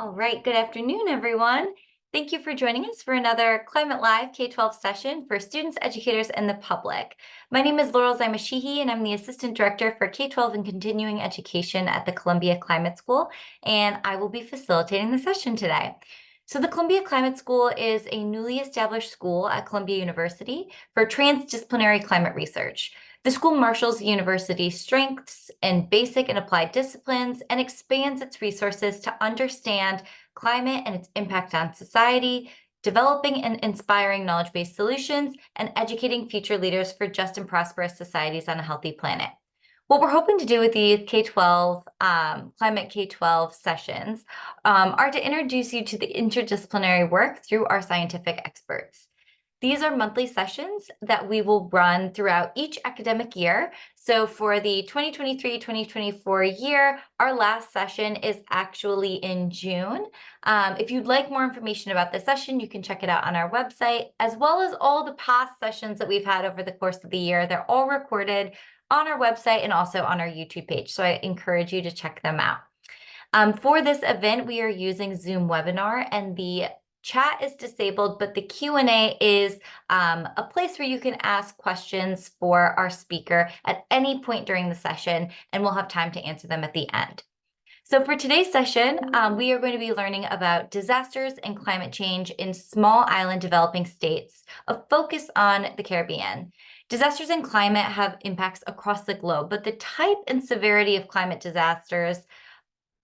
All right, good afternoon, everyone. Thank you for joining us for another Climate Live K-12 session for students, educators, and the public. My name is Laurel Zymashihi, and I'm the Assistant Director for K-12 and Continuing Education at the Columbia Climate School, and I will be facilitating the session today. So the Columbia Climate School is a newly established school at Columbia University for transdisciplinary climate research. The school marshals the university's strengths in basic and applied disciplines and expands its resources to understand climate and its impact on society, developing and inspiring knowledge-based solutions, and educating future leaders for just and prosperous societies on a healthy planet. What we're hoping to do with these K-12, Climate K-12 sessions are to introduce you to the interdisciplinary work through our scientific experts. These are monthly sessions that we will run throughout each academic year. So for the 2023-2024 year, our last session is actually in June. If you'd like more information about this session, you can check it out on our website, as well as all the past sessions that we've had over the course of the year. They're all recorded on our website and also on our YouTube page. So I encourage you to check them out. For this event, we are using Zoom webinar, and the chat is disabled, but the Q&A is a place where you can ask questions for our speaker at any point during the session, and we'll have time to answer them at the end. So for today's session, we are going to be learning about disasters and climate change in small island developing states, a focus on the Caribbean. Disasters and climate have impacts across the globe, but the type and severity of climate disasters,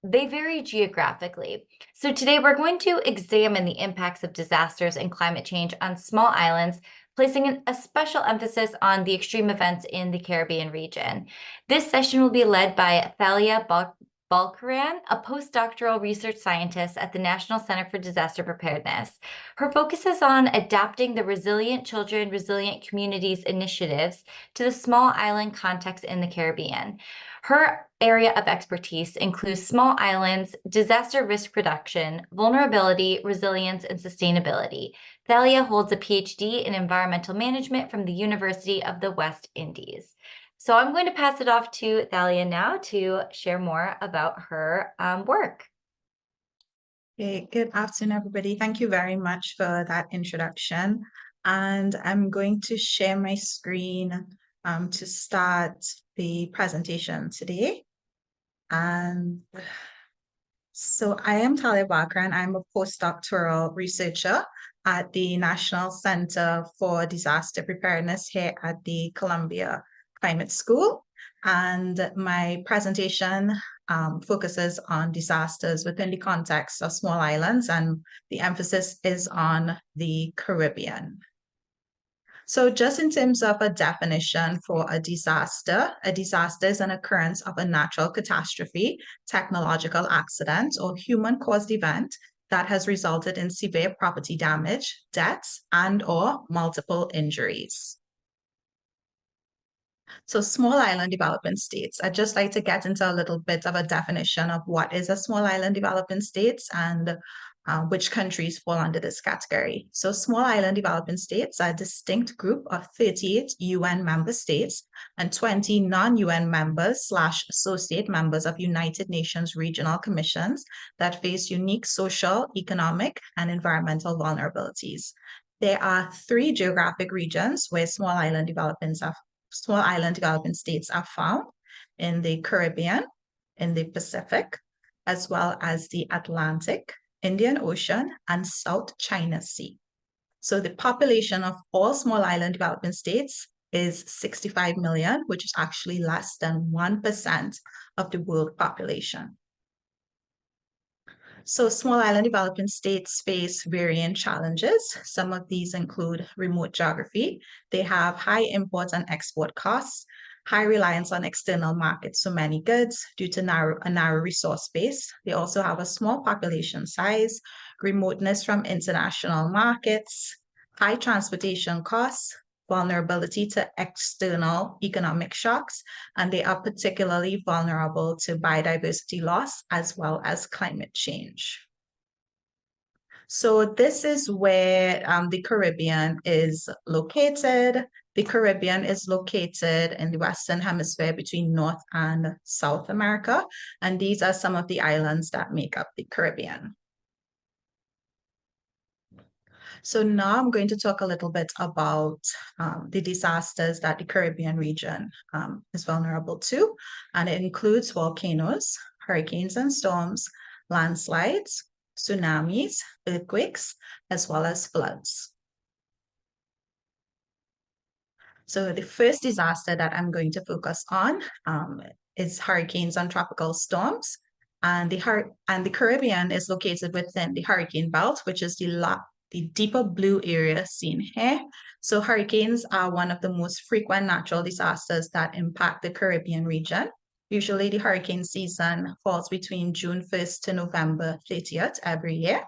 they vary geographically. So today we're going to examine the impacts of disasters and climate change on small islands, placing a special emphasis on the extreme events in the Caribbean region. This session will be led by Thalia Balkaran, a postdoctoral research scientist at the National Center for Disaster Preparedness. Her focus is on adapting the Resilient Children, Resilient Communities initiatives to the small island context in the Caribbean. Her area of expertise includes small islands, disaster risk reduction, vulnerability, resilience, and sustainability. Thalia holds a Ph.D. in environmental management from the University of the West Indies. So I'm going to pass it off to Thalia now to share more about her work. Okay, good afternoon, everybody. Thank you very much for that introduction. And I'm going to share my screen to start the presentation today. And so I am Thalia Balkaran. I'm a postdoctoral researcher at the National Center for Disaster Preparedness here at the Columbia Climate School. And my presentation focuses on disasters within the context of small islands, and the emphasis is on the Caribbean. So just in terms of a definition for a disaster is an occurrence of a natural catastrophe, technological accident, or human-caused event that has resulted in severe property damage, deaths, and/or multiple injuries. So small island development states, I'd just like to get into a little bit of a definition of what is a small island development states and which countries fall under this category. So small island development states are a distinct group of 38 UN member states and 20 non-UN members / associate members of United Nations regional commissions that face unique social, economic, and environmental vulnerabilities. There are 3 geographic regions where small island development states are found: in the Caribbean, in the Pacific, as well as the Atlantic, Indian Ocean, and South China Sea. So the population of all small island development states is 65 million, which is actually less than 1% of the world population. So small island development states face varying challenges. Some of these include remote geography. They have high import and export costs, high reliance on external markets for many goods due to a narrow resource base. They also have a small population size, remoteness from international markets, high transportation costs, vulnerability to external economic shocks, and they are particularly vulnerable to biodiversity loss as well as climate change. So this is where the Caribbean is located. The Caribbean is located in the Western Hemisphere between North and South America, and these are some of the islands that make up the Caribbean. So now I'm going to talk a little bit about the disasters that the Caribbean region is vulnerable to, and it includes volcanoes, hurricanes and storms, landslides, tsunamis, earthquakes, as well as floods. So the first disaster that I'm going to focus on is hurricanes and tropical storms. And the Caribbean is located within the hurricane belt, which is the deeper blue area seen here. So hurricanes are one of the most frequent natural disasters that impact the Caribbean region. Usually the hurricane season falls between June 1st to November 30th every year.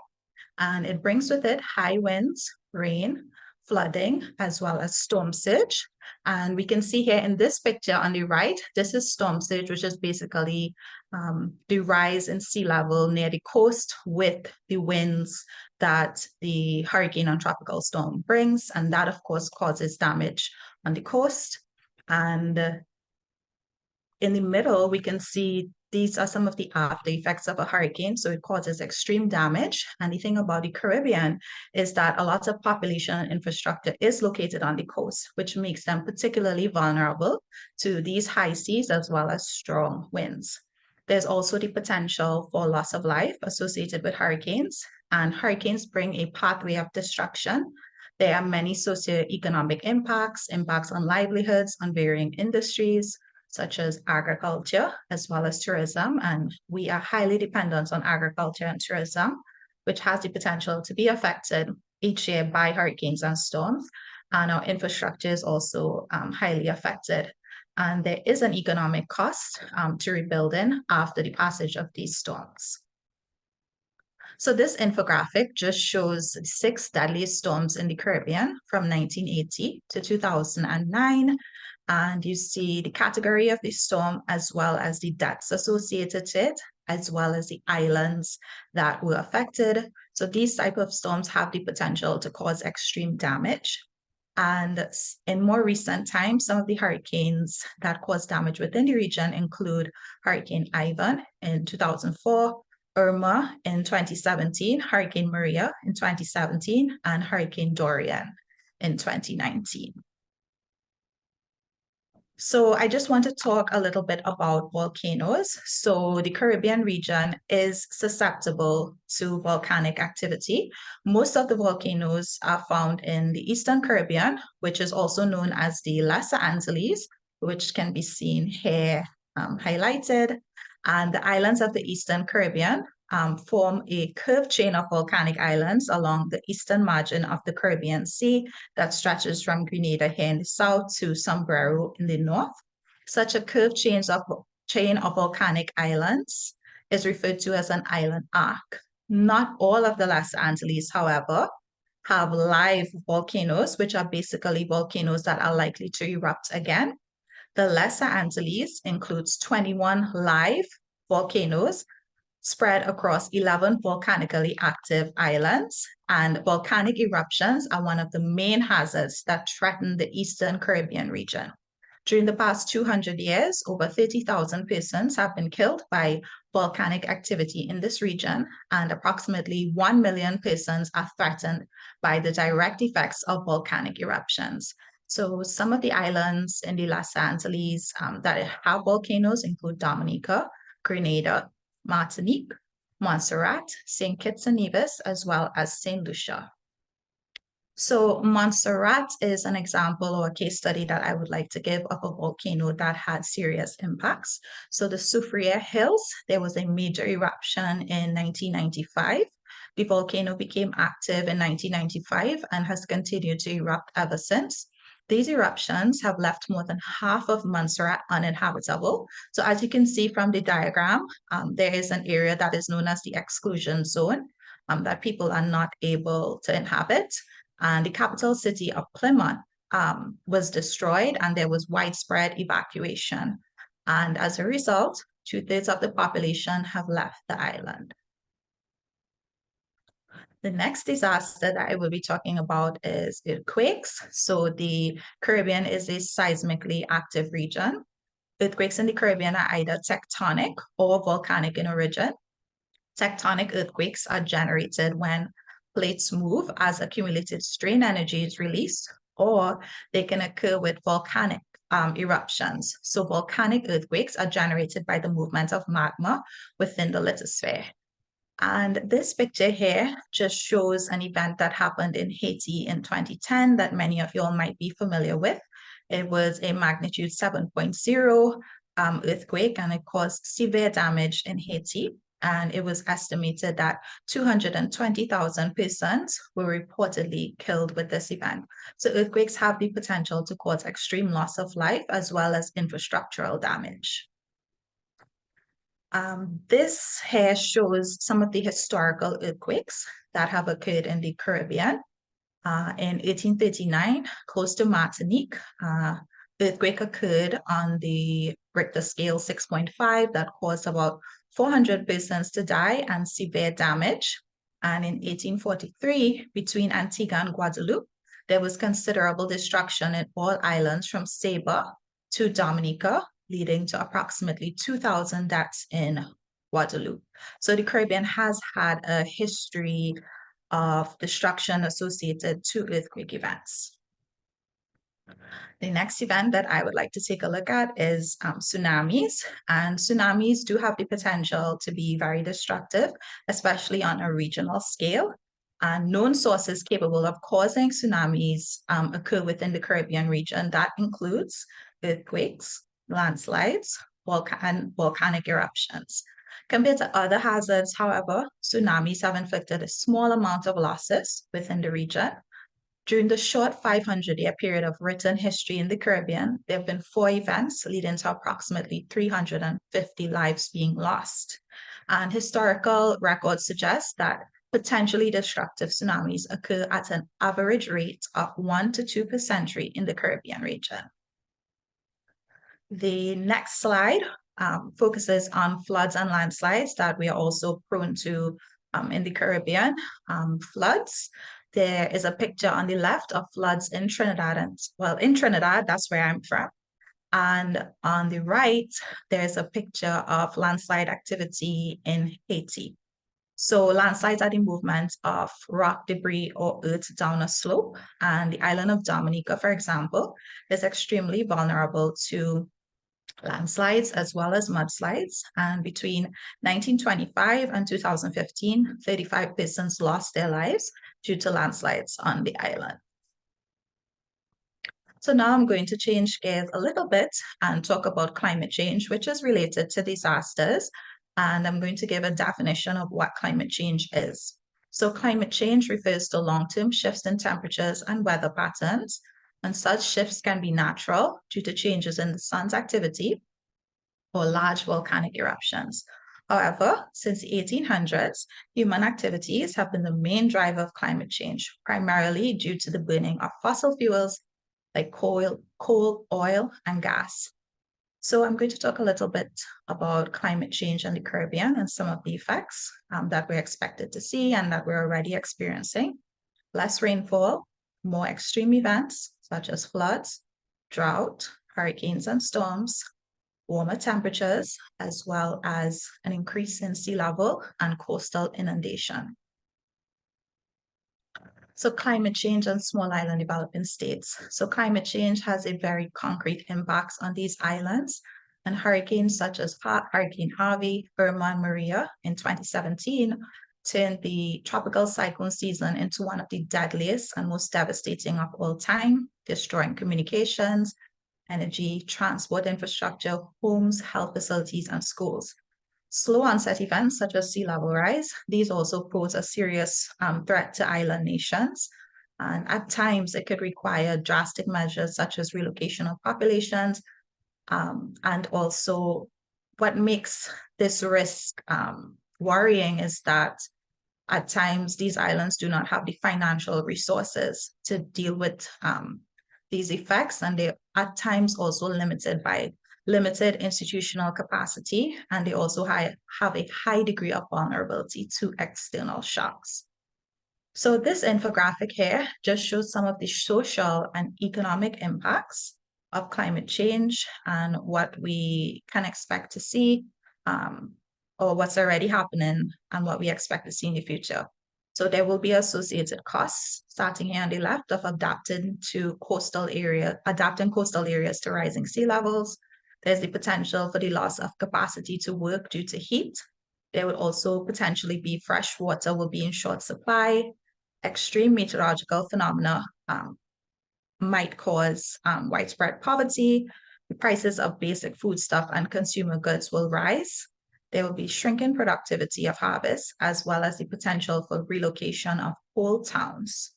And it brings with it high winds, rain, flooding, as well as storm surge. And we can see here in this picture on the right, this is storm surge, which is basically the rise in sea level near the coast with the winds that the hurricane and tropical storm brings. And that, of course, causes damage on the coast. And in the middle, we can see these are some of the after effects of a hurricane. So it causes extreme damage. And the thing about the Caribbean is that a lot of population and infrastructure is located on the coast, which makes them particularly vulnerable to these high seas as well as strong winds. There's also the potential for loss of life associated with hurricanes, and hurricanes bring a pathway of destruction. There are many socioeconomic impacts on livelihoods, on varying industries, such as agriculture as well as tourism. And we are highly dependent on agriculture and tourism, which has the potential to be affected each year by hurricanes and storms. And our infrastructure is also highly affected. And there is an economic cost to rebuilding after the passage of these storms. So this infographic just shows 6 deadliest storms in the Caribbean from 1980 to 2009. And you see the category of the storm as well as the deaths associated to it, as well as the islands that were affected. So these type of storms have the potential to cause extreme damage. And in more recent times, some of the hurricanes that caused damage within the region include Hurricane Ivan in 2004, Irma in 2017, Hurricane Maria in 2017, and Hurricane Dorian in 2019. So I just want to talk a little bit about volcanoes. So the Caribbean region is susceptible to volcanic activity. Most of the volcanoes are found in the Eastern Caribbean, which is also known as the Lesser Antilles, which can be seen here highlighted. And the islands of the Eastern Caribbean form a curved chain of volcanic islands along the eastern margin of the Caribbean Sea that stretches from Grenada here in the south to Sombrero in the north. Such a curved chain of volcanic islands is referred to as an island arc. Not all of the Lesser Antilles, however, have live volcanoes, which are basically volcanoes that are likely to erupt again. The Lesser Antilles includes 21 live volcanoes spread across 11 volcanically active islands, and volcanic eruptions are one of the main hazards that threaten the Eastern Caribbean region. During the past 200 years, over 30,000 persons have been killed by volcanic activity in this region, and approximately 1 million persons are threatened by the direct effects of volcanic eruptions. So some of the islands in the Lesser Antilles that have volcanoes include Dominica, Grenada, Martinique, Montserrat, St. Kitts and Nevis, as well as St. Lucia. So Montserrat is an example or a case study that I would like to give of a volcano that had serious impacts. So the Soufriere Hills, there was a major eruption in 1995. The volcano became active in 1995 and has continued to erupt ever since. These eruptions have left more than half of Montserrat uninhabitable. So as you can see from the diagram, there is an area that is known as the exclusion zone that people are not able to inhabit. And the capital city of Plymouth was destroyed and there was widespread evacuation. And as a result, 2/3 of the population have left the island. The next disaster that I will be talking about is earthquakes. So the Caribbean is a seismically active region. Earthquakes in the Caribbean are either tectonic or volcanic in origin. Tectonic earthquakes are generated when plates move as accumulated strain energy is released, or they can occur with volcanic eruptions. So volcanic earthquakes are generated by the movement of magma within the lithosphere. And this picture here just shows an event that happened in Haiti in 2010 that many of you all might be familiar with. It was a magnitude 7.0 earthquake, and it caused severe damage in Haiti. And it was estimated that 220,000 persons were reportedly killed with this event. So earthquakes have the potential to cause extreme loss of life as well as infrastructural damage. This here shows some of the historical earthquakes that have occurred in the Caribbean. In 1839, close to Martinique, earthquake occurred on the Richter scale 6.5 that caused about 400 persons to die and severe damage. And in 1843, between Antigua and Guadeloupe, there was considerable destruction in all islands from Saba to Dominica, leading to approximately 2,000 deaths in Guadeloupe. So the Caribbean has had a history of destruction associated to earthquake events. The next event that I would like to take a look at is tsunamis. And tsunamis do have the potential to be very destructive, especially on a regional scale. And known sources capable of causing tsunamis occur within the Caribbean region. That includes earthquakes, landslides, and volcanic eruptions. Compared to other hazards, however, tsunamis have inflicted a small amount of losses within the region. During the short 500-year period of written history in the Caribbean, there have been 4 events leading to approximately 350 lives being lost. And historical records suggest that potentially destructive tsunamis occur at an average rate of 1 to 2 per century in the Caribbean region. The next slide focuses on floods and landslides that we are also prone to in the Caribbean. Floods, there is a picture on the left of floods in Trinidad, and well, in Trinidad, that's where I'm from. And on the right, there's a picture of landslide activity in Haiti. So landslides are the movement of rock debris or earth down a slope. And the island of Dominica, for example, is extremely vulnerable to landslides as well as mudslides. And between 1925 and 2015, 35 persons lost their lives due to landslides on the island. So now I'm going to change gears a little bit and talk about climate change, which is related to disasters. And I'm going to give a definition of what climate change is. So climate change refers to long-term shifts in temperatures and weather patterns. And such shifts can be natural due to changes in the sun's activity or large volcanic eruptions. However, since the 1800s, human activities have been the main driver of climate change, primarily due to the burning of fossil fuels like coal, oil, and gas. So I'm going to talk a little bit about climate change in the Caribbean and some of the effects that we're expected to see and that we're already experiencing. Less rainfall, more extreme events such as floods, drought, hurricanes and storms, warmer temperatures, as well as an increase in sea level and coastal inundation. So climate change on small island developing states. So climate change has a very concrete impact on these islands, and hurricanes such as Hurricane Harvey, Irma, and Maria in 2017 turned the tropical cyclone season into one of the deadliest and most devastating of all time, destroying communications, energy, transport infrastructure, homes, health facilities, and schools. Slow onset events such as sea level rise, these also pose a serious threat to island nations. And at times it could require drastic measures such as relocation of populations. And also what makes this risk worrying is that at times these islands do not have the financial resources to deal with these effects, and they at times also limited by limited institutional capacity, and they also have a high degree of vulnerability to external shocks. So this infographic here just shows some of the social and economic impacts of climate change and what we can expect to see or what's already happening and what we expect to see in the future. So there will be associated costs starting here on the left of adapting coastal areas to rising sea levels. There's the potential for the loss of capacity to work due to heat. There would also potentially be fresh water will be in short supply. Extreme meteorological phenomena might cause widespread poverty. The prices of basic foodstuff and consumer goods will rise. There will be shrinking productivity of harvest, as well as the potential for relocation of whole towns.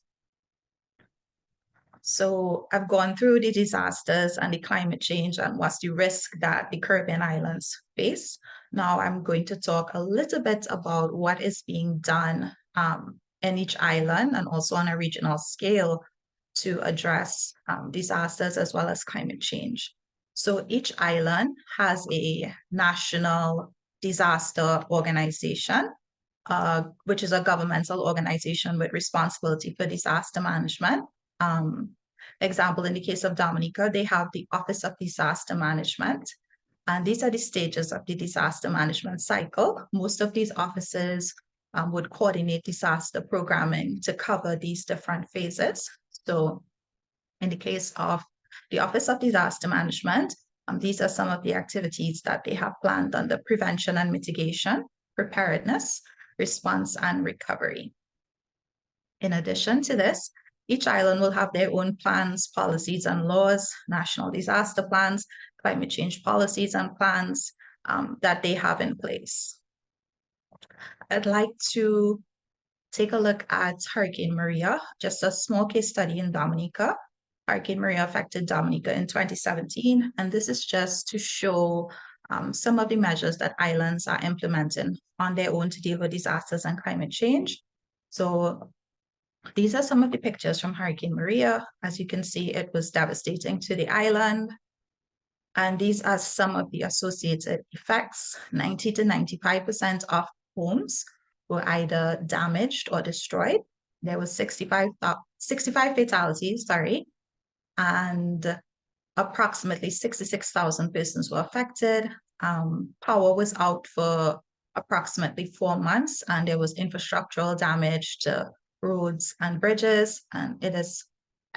So I've gone through the disasters and the climate change and what's the risk that the Caribbean islands face. Now I'm going to talk a little bit about what is being done in each island and also on a regional scale to address disasters as well as climate change. So each island has a national disaster organization, which is a governmental organization with responsibility for disaster management. Example, in the case of Dominica, they have the Office of Disaster Management, and these are the stages of the disaster management cycle. Most of these offices would coordinate disaster programming to cover these different phases. So in the case of the Office of Disaster Management, these are some of the activities that they have planned under prevention and mitigation, preparedness, response, and recovery. In addition to this, each island will have their own plans, policies, and laws, national disaster plans, climate change policies and plans that they have in place. I'd like to take a look at Hurricane Maria, just a small case study in Dominica. Hurricane Maria affected Dominica in 2017, and this is just to show some of the measures that islands are implementing on their own to deal with disasters and climate change. So these are some of the pictures from Hurricane Maria. As you can see, it was devastating to the island. And these are some of the associated effects. 90 to 95% of homes were either damaged or destroyed. There was 65 fatalities, and approximately 66,000 persons were affected. Power was out for approximately 4 months, and there was infrastructural damage to roads and bridges, and it is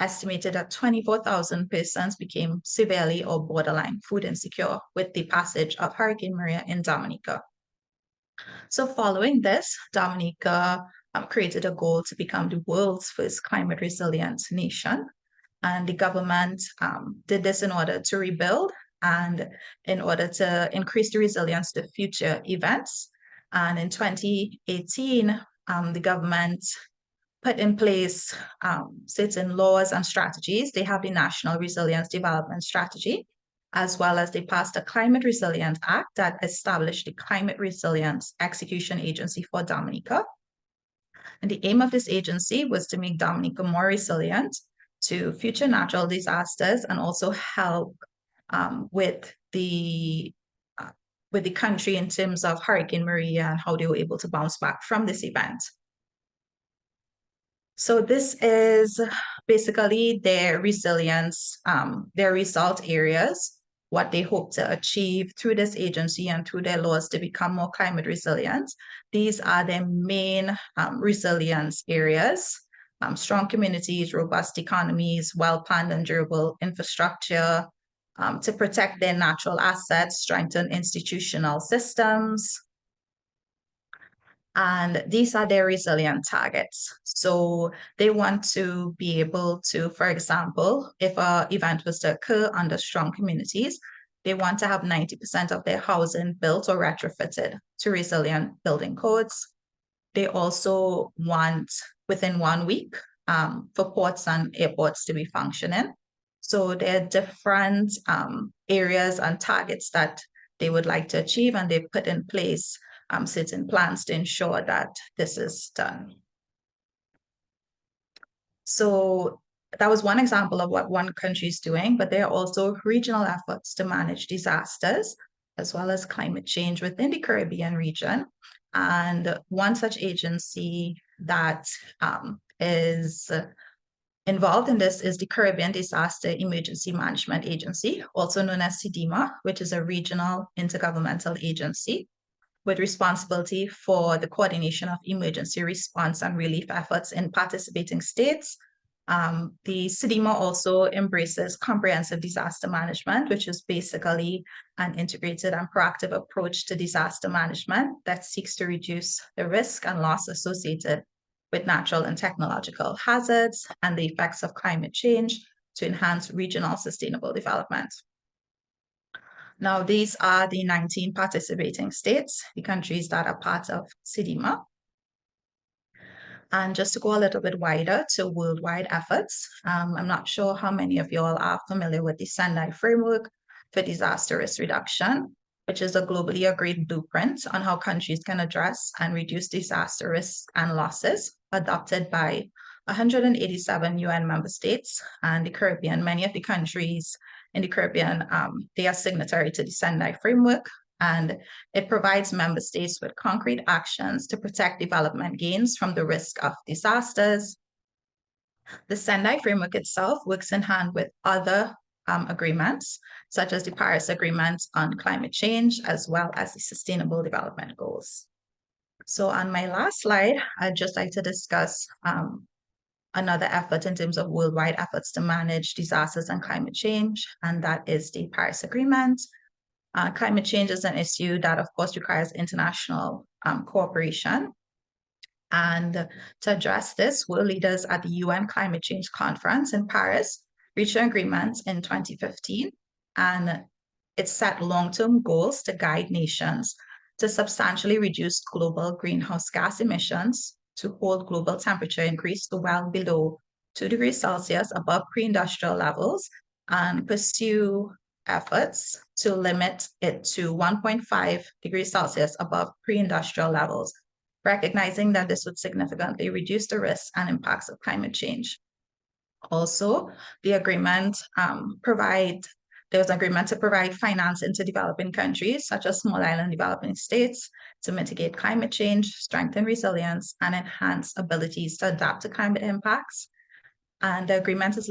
estimated that 24,000 persons became severely or borderline food insecure with the passage of Hurricane Maria in Dominica. So following this, Dominica created a goal to become the world's first climate resilient nation. And the government did this in order to rebuild and in order to increase the resilience to future events. And in 2018, the government put in place certain laws and strategies. They have the National Resilience Development Strategy, as well as they passed a Climate Resilience Act that established the Climate Resilience Execution Agency for Dominica. And the aim of this agency was to make Dominica more resilient to future natural disasters and also help with the country in terms of Hurricane Maria and how they were able to bounce back from this event. So this is basically their resilience, their result areas, what they hope to achieve through this agency and through their laws to become more climate resilient. These are their main resilience areas: strong communities, robust economies, well-planned and durable infrastructure, to protect their natural assets, strengthen institutional systems. And these are their resilient targets. So they want to be able to, for example, if an event was to occur under strong communities, they want to have 90% of their housing built or retrofitted to resilient building codes. They also want within 1 week for ports and airports to be functioning. So there are different areas and targets that they would like to achieve, and they've put in place certain plans to ensure that this is done. So that was one example of what one country is doing, but there are also regional efforts to manage disasters as well as climate change within the Caribbean region. And one such agency that is involved in this is the Caribbean Disaster Emergency Management Agency, also known as CDEMA, which is a regional intergovernmental agency, with responsibility for the coordination of emergency response and relief efforts in participating states. The CDMA also embraces comprehensive disaster management, which is basically an integrated and proactive approach to disaster management that seeks to reduce the risk and loss associated with natural and technological hazards and the effects of climate change to enhance regional sustainable development. Now, these are the 19 participating states, the countries that are part of CDMA. And just to go a little bit wider to worldwide efforts, I'm not sure how many of you all are familiar with the Sendai Framework for Disaster Risk Reduction, which is a globally agreed blueprint on how countries can address and reduce disaster risks and losses, adopted by 187 UN member states and the Caribbean. Many of the countries in the Caribbean, they are signatory to the Sendai Framework, and it provides member states with concrete actions to protect development gains from the risk of disasters. The Sendai Framework itself works in hand with other agreements, such as the Paris Agreement on climate change, as well as the Sustainable Development Goals. So on my last slide, I'd just like to discuss another effort in terms of worldwide efforts to manage disasters and climate change, and that is the Paris Agreement. Climate change is an issue that, of course, requires international cooperation. And to address this, world leaders at the UN Climate Change Conference in Paris reached an agreement in 2015, and it set long-term goals to guide nations to substantially reduce global greenhouse gas emissions to hold global temperature increase to well below 2 degrees Celsius above pre-industrial levels, and pursue efforts to limit it to 1.5 degrees Celsius above pre-industrial levels, recognizing that this would significantly reduce the risks and impacts of climate change. Also, the agreement there was an agreement to provide finance into developing countries, such as small island developing states, to mitigate climate change, strengthen resilience, and enhance abilities to adapt to climate impacts. And the agreement is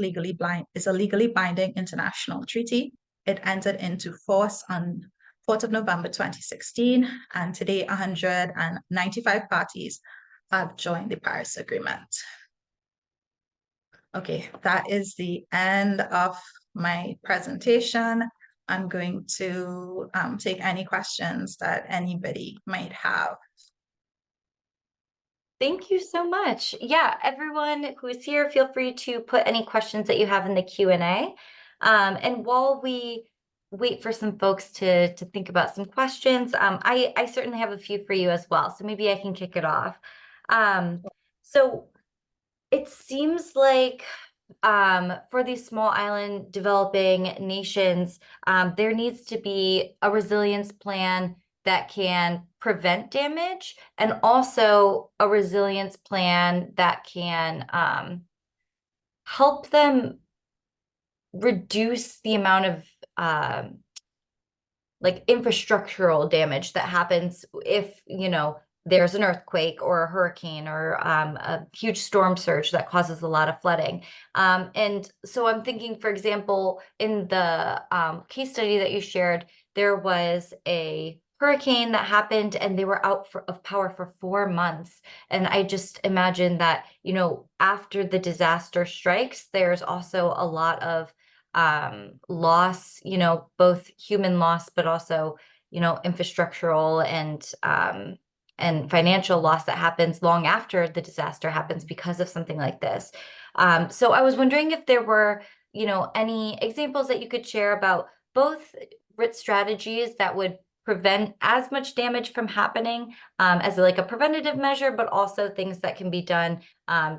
a legally binding international treaty. It entered into force on 4th of November 2016, and today 195 parties have joined the Paris Agreement. Okay, that is the end of my presentation. I'm going to take any questions that anybody might have. Thank you so much. Yeah, everyone who is here, feel free to put any questions that you have in the Q&A. And while we wait for some folks to think about some questions, I certainly have a few for you as well. So maybe I can kick it off. So it seems like for these small island developing nations, there needs to be a resilience plan that can prevent damage, and also a resilience plan that can help them reduce the amount of like infrastructural damage that happens if, you know, there's an earthquake or a hurricane or a huge storm surge that causes a lot of flooding. And so I'm thinking, for example, in the case study that you shared, there was a hurricane that happened and they were out of power for 4 months. And I just imagine that, you know, after the disaster strikes, there's also a lot of loss, you know, both human loss, but also, you know, infrastructural and financial loss that happens long after the disaster happens because of something like this. So I was wondering if there were, you know, any examples that you could share about both strategies that would prevent as much damage from happening as like a preventative measure, but also things that can be done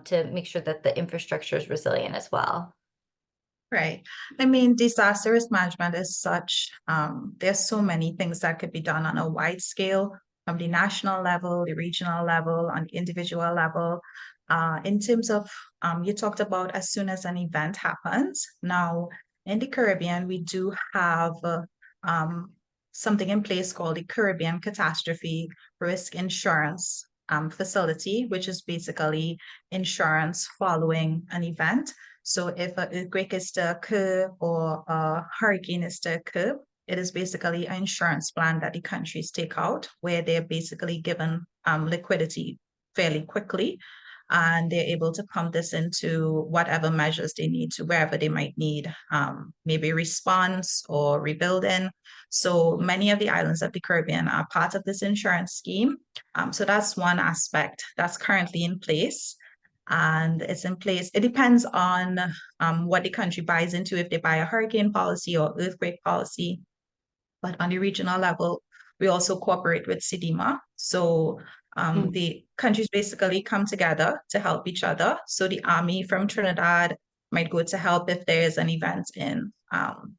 to make sure that the infrastructure is resilient as well. Right. I mean, disaster risk management is such, there's so many things that could be done on a wide scale, from the national level, the regional level, on the individual level. In terms of, you talked about as soon as an event happens. Now, in the Caribbean, we do have something in place called the Caribbean Catastrophe Risk Insurance facility, which is basically insurance following an event. So if an earthquake is to occur or a hurricane is to occur, It is basically an insurance plan that the countries take out, where they're basically given liquidity fairly quickly, and they're able to pump this into whatever measures they need to wherever they might need, maybe response or rebuilding. So many of the islands of the Caribbean are part of this insurance scheme. So that's one aspect that's currently in place. And it's in place. It depends on what the country buys into, if they buy a hurricane policy or earthquake policy. But on the regional level, we also cooperate with CDMA. So the countries basically come together to help each other. So the Army from Trinidad might go to help if there's an event in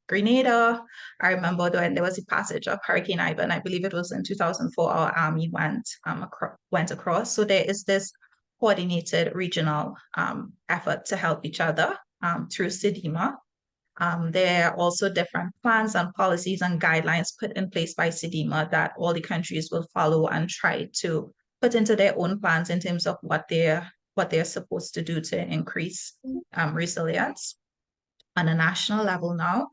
Grenada. I remember when there was a passage of Hurricane Ivan, I believe it was in 2004, our Army went across. So there is this coordinated regional effort to help each other through CDMA. There are also different plans and policies and guidelines put in place by CDMA that all the countries will follow and try to put into their own plans in terms of what they're supposed to do to increase resilience. On a national level now,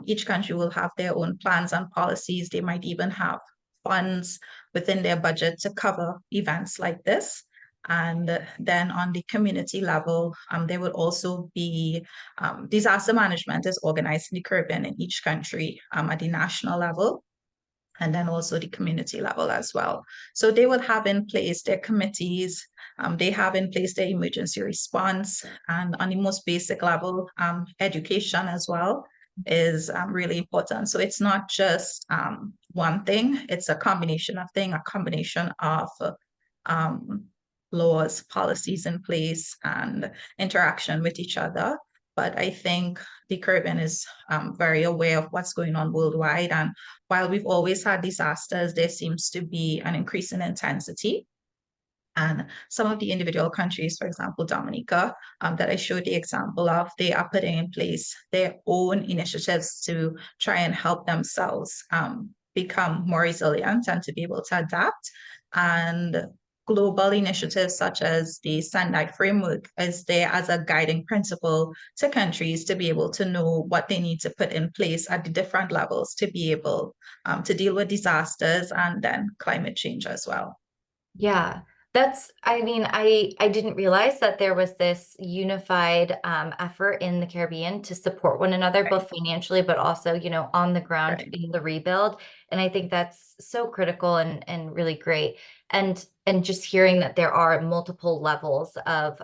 each country will have their own plans and policies. They might even have funds within their budget to cover events like this. And then on the community level, there will also be disaster management is organized in the Caribbean in each country at the national level, and then also the community level as well. So they will have in place their committees, they have in place their emergency response, and on the most basic level, education as well is really important. So it's not just one thing, it's a combination of things, a combination of laws, policies in place, and interaction with each other. But I think the Caribbean is very aware of what's going on worldwide. And while we've always had disasters, there seems to be an increase in intensity. And some of the individual countries, for example, Dominica, that I showed the example of, they are putting in place their own initiatives to try and help themselves become more resilient and to be able to adapt. And global initiatives such as the Sendai framework is there as a guiding principle to countries to be able to know what they need to put in place at the different levels to be able to deal with disasters and then climate change as well. Yeah, I mean, I didn't realize that there was this unified effort in the Caribbean to support one another, both financially, but also, on the ground in the rebuild. And I think that's so critical and really great. And just hearing that there are multiple levels of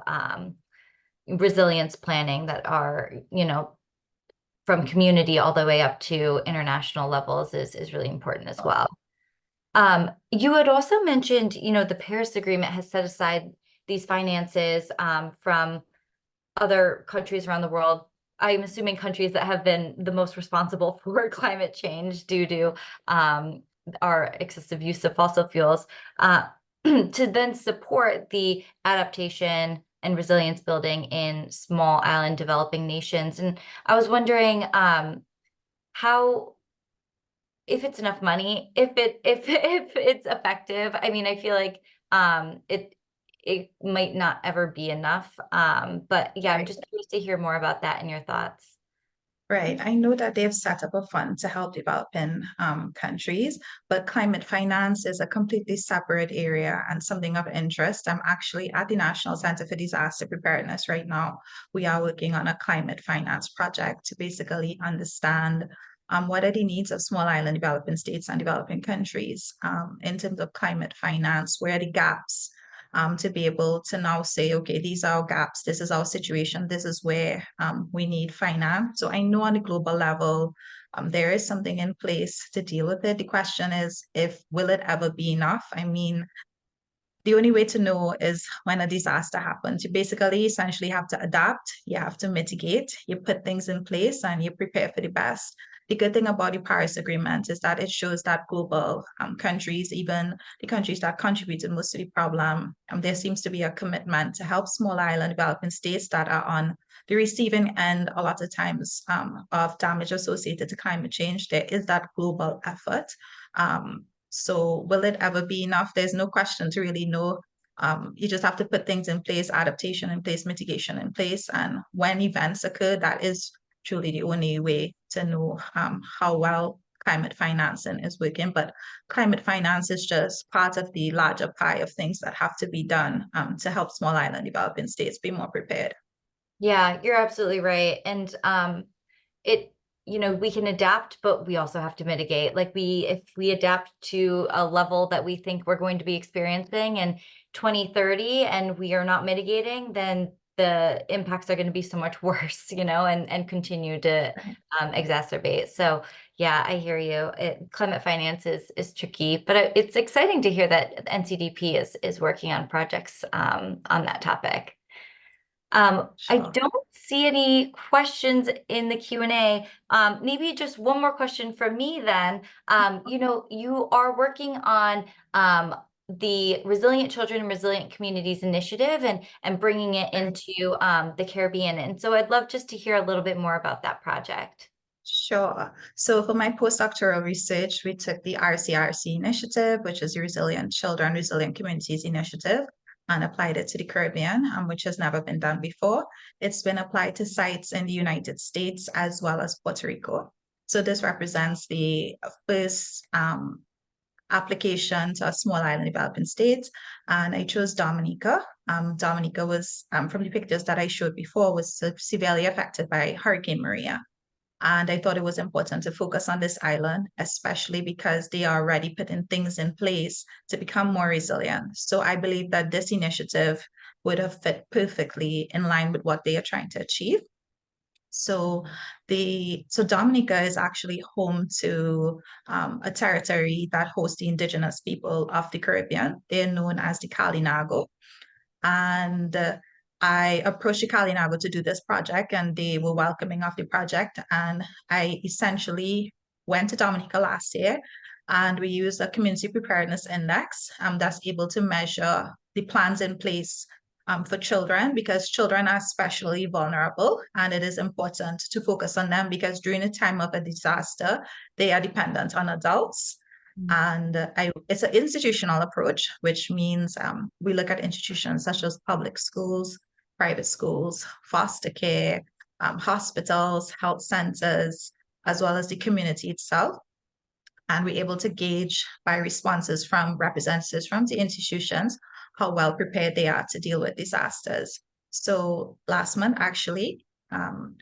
resilience planning that are, from community all the way up to international levels is really important as well. You had also mentioned, the Paris Agreement has set aside these finances from other countries around the world. I'm assuming countries that have been the most responsible for climate change due to our excessive use of fossil fuels, to then support the adaptation and resilience building in small island developing nations. And I was wondering how, if it's enough money, if it's effective. I mean, I feel like it might not ever be enough. But yeah, I'm just curious to hear more about that and your thoughts. Right. I know that they've set up a fund to help developing countries, but climate finance is a completely separate area and something of interest. I'm actually at the National Center for Disaster Preparedness right now. We are working on a climate finance project to basically understand what are the needs of small island developing states and developing countries in terms of climate finance, where are the gaps, to be able to now say, okay, these are our gaps, this is our situation, this is where we need finance. So I know on the global level, there is something in place to deal with it. The question is, will it ever be enough? I mean, the only way to know is when a disaster happens. You basically essentially have to adapt, you have to mitigate, you put things in place, and you prepare for the best. The good thing about the Paris Agreement is that it shows that global countries, even the countries that contributed most to the problem, there seems to be a commitment to help small island developing states that are on the receiving end a lot of times of damage associated to climate change. There is that global effort. So will it ever be enough? There's no question to really know. You just have to put things in place, adaptation in place, mitigation in place. And when events occur, that is truly the only way to know how well climate financing is working, but climate finance is just part of the larger pie of things that have to be done to help small island developing states be more prepared. Yeah, you're absolutely right. And it, we can adapt, but we also have to mitigate. Like if we adapt to a level that we think we're going to be experiencing in 2030 and we are not mitigating, then the impacts are going to be so much worse, and continue to Right. exacerbate. So yeah, I hear you. Climate finance is tricky, but it's exciting to hear that NCDP is working on projects on that topic. I Sure. don't see any questions in the Q&A. Maybe just one more question from me then. You are working on the Resilient Children and Resilient Communities Initiative and bringing it Right. into the Caribbean. And so I'd love just to hear a little bit more about that project. Sure. So for my postdoctoral research, we took the RCRC initiative, which is the Resilient Children, Resilient Communities Initiative, and applied it to the Caribbean, which has never been done before. It's been applied to sites in the United States as well as Puerto Rico. So this represents the first application to a small island developing state. And I chose Dominica. Dominica was, from the pictures that I showed before, was severely affected by Hurricane Maria. And I thought it was important to focus on this island, especially because they are already putting things in place to become more resilient. So I believe that this initiative would have fit perfectly in line with what they are trying to achieve. So Dominica is actually home to a territory that hosts the indigenous people of the Caribbean. They're known as the Kalinago. And I approached the Kalinago to do this project, and they were welcoming of the project. And I essentially went to Dominica last year, and we used a community preparedness index that's able to measure the plans in place for children, because children are especially vulnerable, and it is important to focus on them because during a time of a disaster, they are dependent on adults. And it's an institutional approach, which means we look at institutions such as public schools, private schools, foster care, hospitals, health centers, as well as the community itself. And we're able to gauge by responses from representatives from the institutions how well prepared they are to deal with disasters. So last month, actually,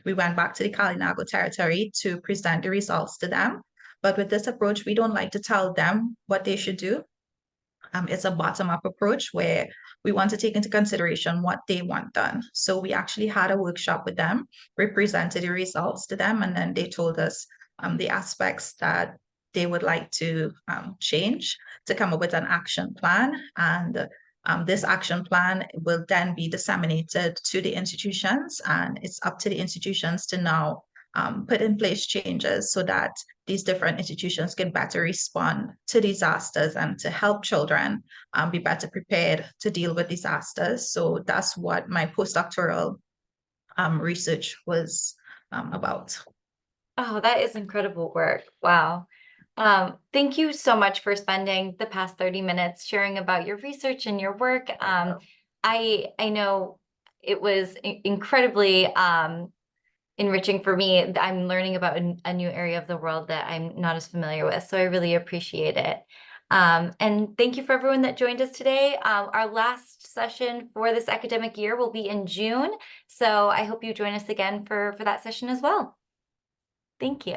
we went back to the Kalinago territory to present the results to them. But with this approach, we don't like to tell them what they should do. It's a bottom-up approach where we want to take into consideration what they want done. So we actually had a workshop with them, we presented the results to them, and then they told us the aspects that they would like to change to come up with an action plan. And this action plan will then be disseminated to the institutions, and it's up to the institutions to now put in place changes so that these different institutions can better respond to disasters and to help children be better prepared to deal with disasters. So that's what my postdoctoral research was about. Oh, that is incredible work. Wow. Thank you so much for spending the past 30 minutes sharing about your research and your work. I know it was incredibly enriching for me. I'm learning about a new area of the world that I'm not as familiar with, so I really appreciate it. And thank you for everyone that joined us today. Our last session for this academic year will be in June, so I hope you join us again for that session as well. Thank you.